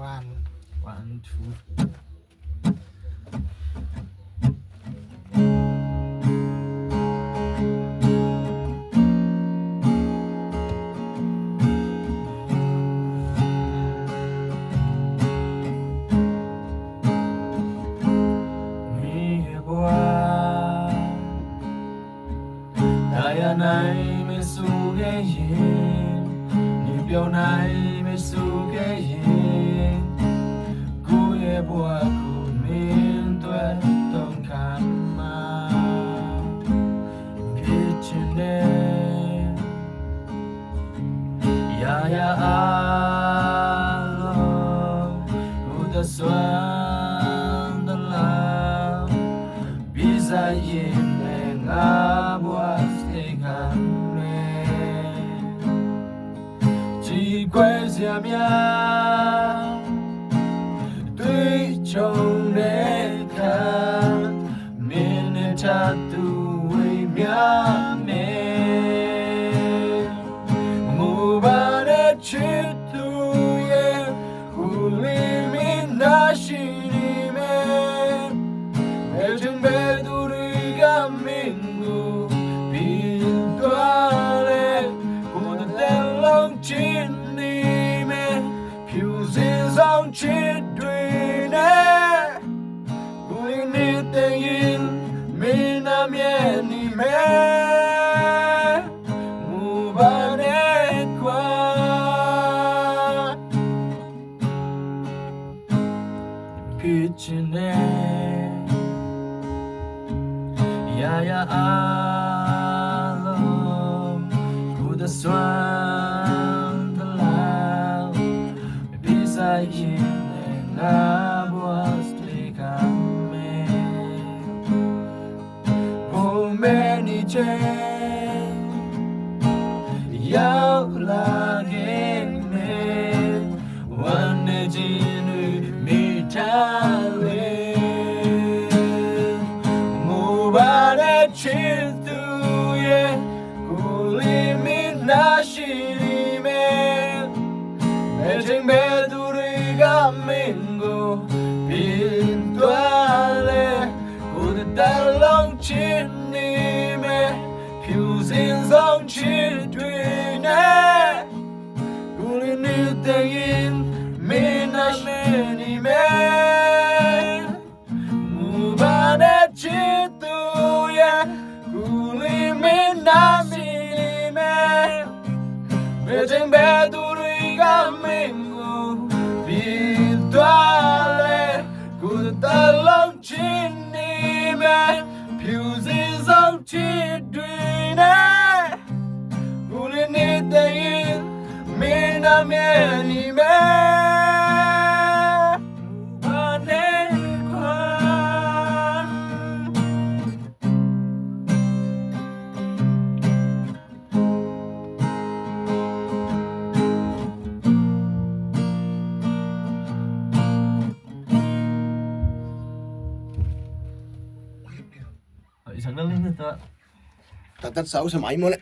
1 2နိုင်မဆူခဲ့ရင်ဒီပြောင်းနိုင်မဆူခဲ့ရင်ကိုယ့်ရဲ့ဘဝကိုမင်းတို့တောင်းခံမှာဖြစ်ချင်တယ်ရာရာအားလုံးကိုယ်စွမ်းတလားပြီးစားရင်လည်းငါဘဝခွဲစရာများတွေ့ကြုံတဲ့အခါမင်းနဲ့ထသူဝေးများမယ်မူပါတဲ့ချစ်သူရဲ့ကိုလေးမင်းနာရှိနေမယ်ဘယ်ချိန်ဘယ်သူတွေကမင်းကိုပြီးသွားလဲကိုယ်တဲ့လုံးချင်းချစ်တွေနဲ့ကိုယ်နေတဲ့ရင်မင်းနာမြဲနေမယ်မူပါနဲ့ကွာဖြစ်ချင်တယ်ရာရာအားလုံးကိုယ်တစွမ်းတလားပြီးစားရင်I was taken for many change yaw lagin me one day me tale mo ba de chin tu ye ko li me na shi me me tu ri ga me bin toale good that long chin ni me fusing song chin twin good ni the in me na ni me move on chin tu ya good me na me waiting bad to ringa me bin toale the long chimney man fuses on children pulling it the in me na many man Tatat sao sa mai mo le